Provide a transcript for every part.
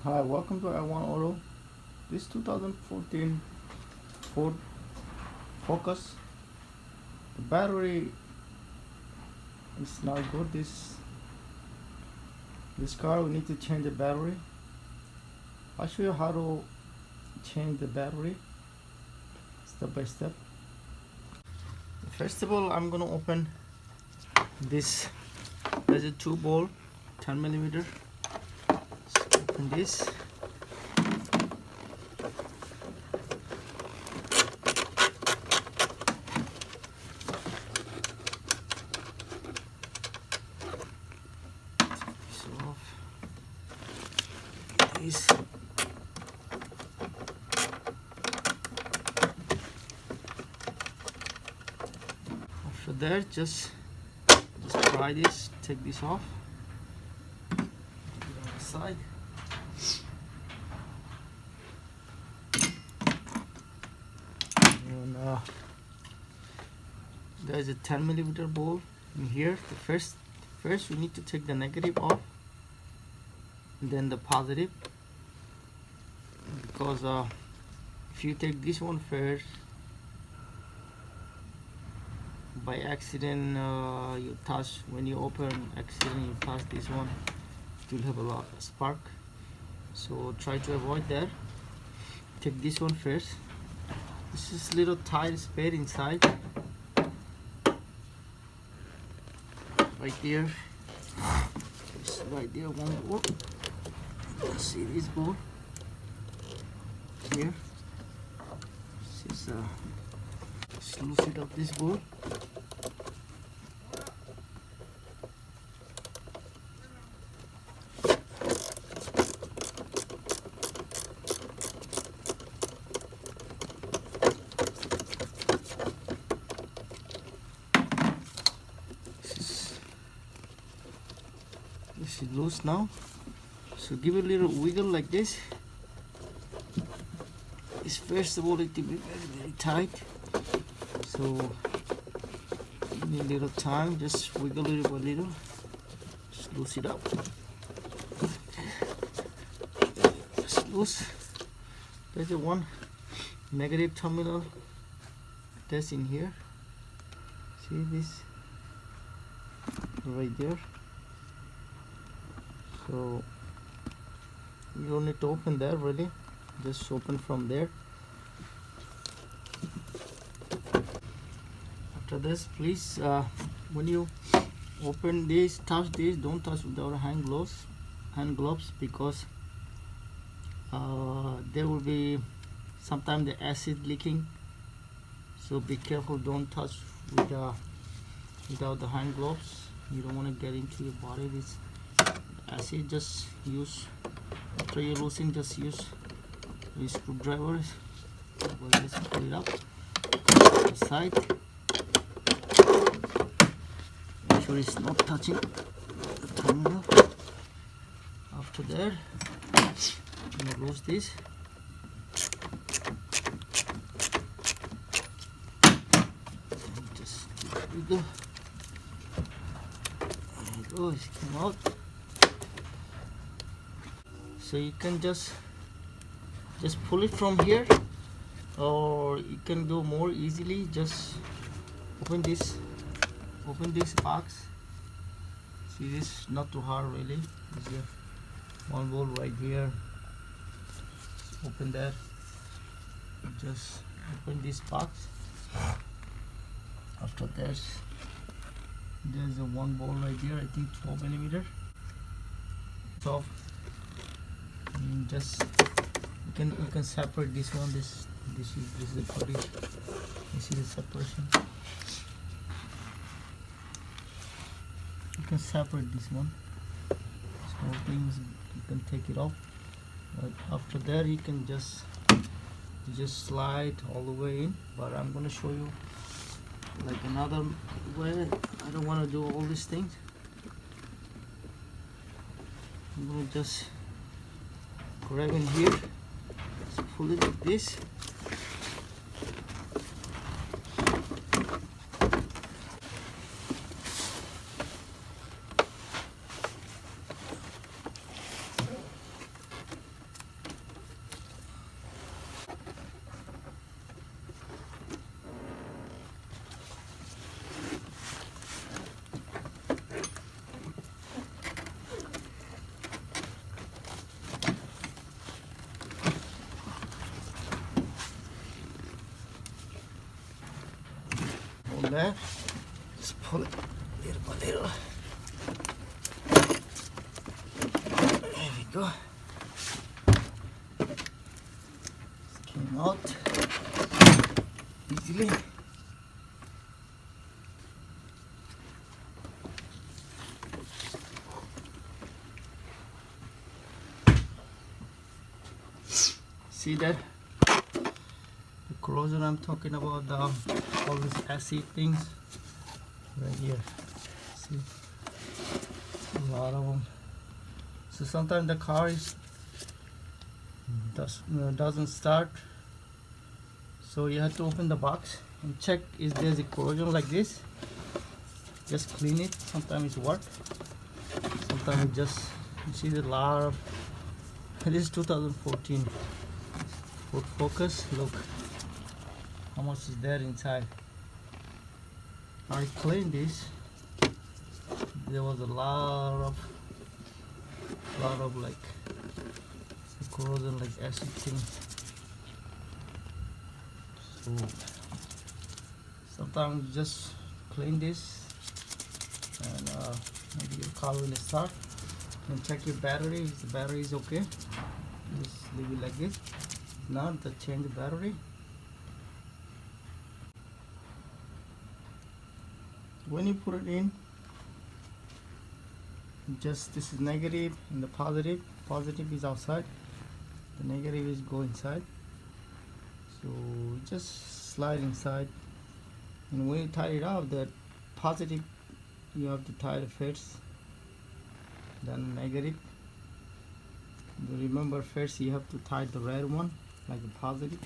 Hi, welcome to I1 Auto. This 2014 Ford Focus. The battery is not good. This car we need to change the battery. I'll show you how to change the battery step by step. First of all, I'm gonna open this. There's a 2-bolt 10 millimeter. Let's open this. This after that, just try this. Take this off. Put it on the side. And there's a 10 millimeter bolt in here. First we need to take the negative off, and then the positive, because if you take this one first, by accident you touch, when you open accident you touch this one, it will have a lot of spark, so try to avoid that. Take this one first. This is little tight spade inside, right there. It's right there, one bolt. See this bolt here. This is just loosen up this bolt. This is loose now, so give it a little wiggle like this. This first of all it will be very tight, so you need a little time. Just wiggle little by little, just loose it up. Just loose. There's a one negative terminal that's in here. See this right there. So you don't need to open there really, just open from there. After this, please when you open this, touch this, don't touch without hand gloves, because there will be sometimes the acid leaking, so be careful. Don't touch without the hand gloves. You don't want to get into your body this acid. Just use, after you loosen, just use a screwdriver. We'll just pull it up the side. Make sure it's not touching the terminal. After that, I'm gonna lose this. Just wiggle. There you go. It came out. So you can just pull it from here, or you can do more easily. Just open this box. See, this not too hard really. There's one bolt right here. Open that. Just open this box. After that, there's a one bolt right here. I think 12 millimeter. 12. And just you can separate this one. This is the body. You see the separation. You can separate this one. Small things you can take it off. But after that, you can just slide all the way in. But I'm gonna show you like another way. I don't want to do all these things. I'm gonna just grab in here, just pull it like this. left. Just pull it little by little. There we go. It came out easily. See that? The corrosion I'm talking about, all these acid things right here. See, a lot of them. So sometimes the car doesn't start, so you have to open the box and check if there's a corrosion like this. Just clean it. Sometimes it works, sometimes it just, you see the lot of, this is 2014 Ford Focus. Look how much is there inside. I cleaned this. There was a lot of like corrosion, like acid things. So sometimes just clean this, and maybe your car will start. And check your battery. If the battery is okay, just leave it like this. Now to change the battery. When you put it in, just this is negative and the positive. Positive is outside, the negative is go inside. So just slide inside, and when you tie it up, the positive you have to tie it first, then negative. Remember, first you have to tie the red one, like the positive,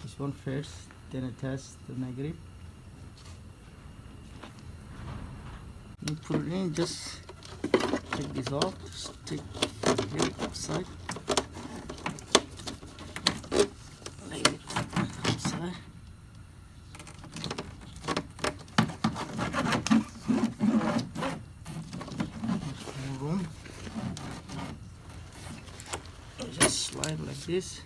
this one first, then attach the negative. You put it in, just take this off, just take it outside, leave it outside. More room. Just slide like this.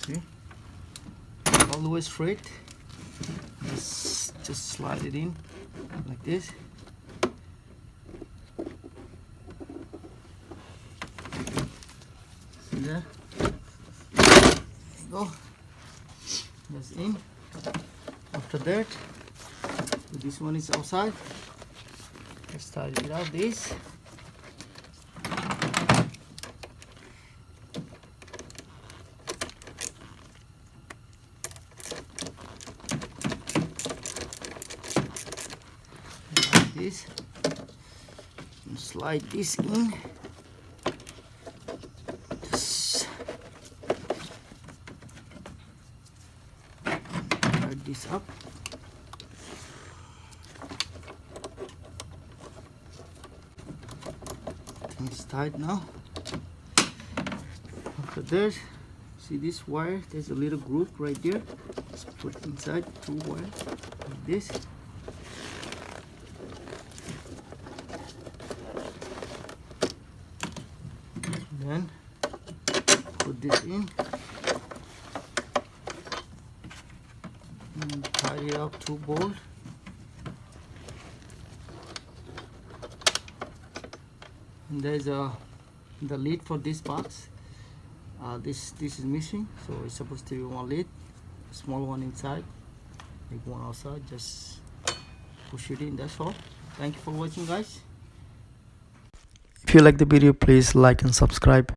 See, all the way straight. Just slide it in like this. See there? There you go. Just in. After that, this one is outside. Let's tie it out this. Like this. And slide this in. Just tighten this up. It's tight now. After that, see this wire, there's a little groove right there. Just put inside 2 wires like this. Then put this in and tie it up 2 bolts. And there's the lid for this box. This is missing, so it's supposed to be 1 lid, a small one inside, big one outside. Just push it in, that's all. Thank you for watching, guys. If you like the video, please like and subscribe.